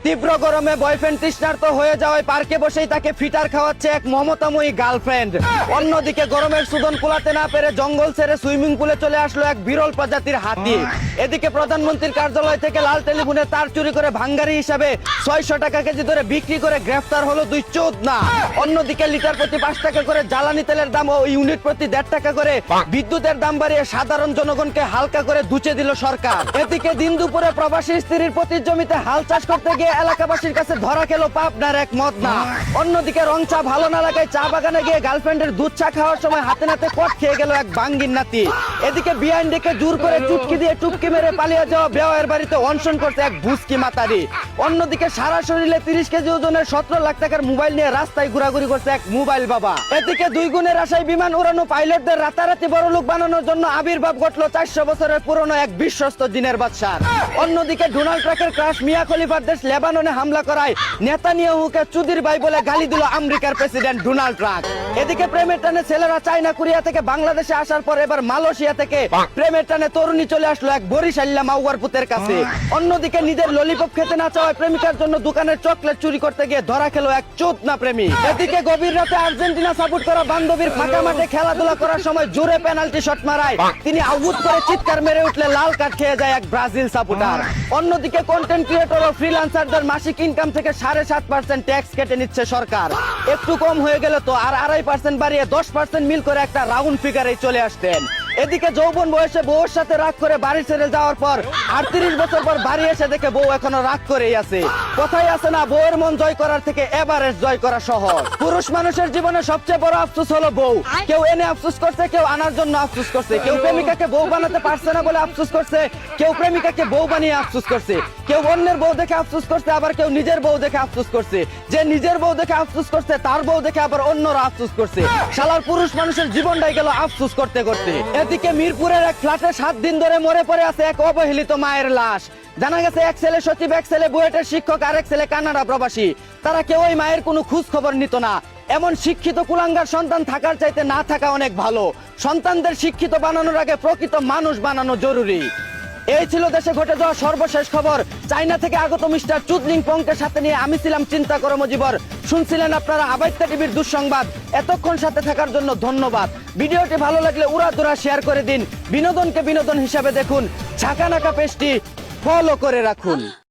তীব্র গরমে বয়ফ্রেন্ড তৃষ্ণার্ত হয়ে যাওয়ায় পার্কে বসেই তাকে ফিটার খাওয়াচ্ছে এক মমতাময়ী গার্লফ্রেন্ড। অন্যদিকে গরমের সুদন কুলাতে না পেরে জঙ্গল ছেড়ে সুইমিং পুলে চলে আসলো এক বিরল প্রজাতির হাতি। এদিকে প্রধানমন্ত্রীর কার্যালয় থেকে লাল টেলিফোনে তার চুরি করে ভাঙ্গারি হিসাবে 600 টাকা কেজি ধরে বিক্রি করে গ্রেফতার হলো 2 চোদনা। অন্যদিকে লিটার প্রতি 5 টাকা করে জ্বালানি তেলের দাম ও ইউনিট প্রতি 1.5 টাকা করে বিদ্যুতের দাম বাড়িয়ে সাধারণ জনগণকে হালকা করে দুচে দিল সরকার। এদিকে দিন দুপুরে প্রবাসী স্ত্রীর প্রতি জমিতে হাল চাষ করতে গিয়ে এলাকাবাসীর কাছে ধরা খেলো পাবনার এক মদনা। অন্যদিকে রং চা ভালো না লাগায় চা বাগানে গিয়ে গার্লফ্রেন্ডের দুধ চা খাওয়ার সময় হাতে নাতে কট খেয়ে গেল এক বাঙ্গির নাতি। এদিকে বিআইন ডেকে জোর করে চুটকি দিয়ে টুপকি মেরে পালিয়ে যাওয়া বেওয়ার বাড়িতে অনশন করছে এক ভুসকি মাতারি। অন্যদিকে সারা শরীরে 30 কেজি ওজনের 17 লাখ টাকার মোবাইল নিয়ে রাস্তায় ঘোরাঘুরি করছে এক মোবাইল বাবা। এদিকে 2 গুণের আশায় বিমান উড়ানো পাইলটদের রাতারাতি বড় লোক বানানোর জন্য আবির্ভাব ঘটলো 400 বছরের পুরনো এক বিশ্বস্ত দিনের বাদশার। অন্যদিকে ডোনাল্ড ট্রাম্পের ক্রাশ মিয়া খলিফার দেশ লেবাননে হামলা করায় নেতানিয়াহুকে চুদির ভাই বলে গালি দিল আমেরিকার প্রেসিডেন্ট ডোনাল্ড ট্রাম্প। এদিকে প্রেমের টানে ছেলেরা চায়না কোরিয়া থেকে বাংলাদেশে আসার পর এবার মালয়েশিয়া থেকে প্রেমের টানে তরুণী চলে আসলো এক বরিশাল্লা মাওয়ার পুতের কাছে। অন্যদিকে নিজের ললিপপ খেতে না চাওয়ায় প্রেমিকার জন্য দোকানের চকলেট চুরি করতে গিয়ে ধরা খেলো এক চোদনা প্রেমী। এদিকে গভীর রাতে আর্জেন্টিনা সাপোর্ট করা বান্ধবীর ফাঁকা মাঠে খেলাধুলা করার সময় জোরে পেনাল্টি শট মারায় তিনি আউট করে চিৎকার মেরে উঠলে লাল কার্ড খেয়ে যায় এক ব্রাজিল সাপোর্টার। অন্যদিকে কন্টেন্ট ক্রিয়েটর ও ফ্রিল্যান্সারদের মাসিক ইনকাম থেকে 7.5% ট্যাক্স কেটে নিচ্ছে সরকার। একটু কম হয়ে গেল তো আর 2.5% বাড়িয়ে 10% মিল করে একটা রাউন্ড ফিগারে চলে আসতেন। এদিকে যৌবন বয়সে বউর সাথে রাগ করে বাড়ি ছেড়ে যাওয়ার পর 38 বছর পর বাড়ি এসে দেখে বউ এখনো রাগ করেই আছে। কথাই আছে না, বউয়ের মন জয় করার থেকে এভারেস্ট জয় করা সহজ। পুরুষ মানুষের জীবনে সবচেয়ে বড় আফসোস হলো বউ। কেউ এনে আফসোস করছে, কেউ আনার জন্য আফসোস করছে, কেউ প্রেমিকাকে বউ বানাতে পারছে না বলে আফসোস করছে, কেউ প্রেমিকাকে বউ বানিয়ে আফসোস করছে, কেউ অন্যের বউ দেখে আফসোস করছে, আবার কেউ নিজের বউ দেখে আফসোস করছে। যে নিজের বউ দেখে আফসোস করছে তার বউ দেখে আবার অন্যরা আফসোস করছে। শালার পুরুষ মানুষের জীবনটাই গেল আফসোস করতে করতে। এদিকে মিরপুরের এক ফ্ল্যাটে 7 দিন ধরে মরে পড়ে আছে এক অবহেলিত মায়ের লাশ। জানা গেছে এক ছেলে সচিব, এক ছেলে বুয়েটের শিক্ষক, আর এক ছেলে কানাডা প্রবাসী। তারা কেউই মায়ের কোনো খোঁজ খবর নিত না। এমন শিক্ষিত কুলাঙ্গার সন্তান থাকার চাইতে না থাকা অনেক ভালো। সন্তানদের শিক্ষিত বানানোর আগে প্রকৃত মানুষ বানানো জরুরি। এই ছিল দেশে ঘটে যাওয়া সর্বশেষ খবর। চায়না থেকে আগত মিস্টার চুদলিং পংকে সাথে নিয়ে আমি ছিলাম চিন্তা কর্মজীবর। শুনছিলেন আপনারা আবাইত্যা টিভির দুঃসংবাদ। এতক্ষণ সাথে থাকার জন্য ধন্যবাদ। ভিডিওটি ভালো লাগলে উড়াদুরা শেয়ার করে দিন। বিনোদনকে বিনোদন হিসাবে দেখুন। ঝাঁকানাকা পেজটি ফলো করে রাখুন।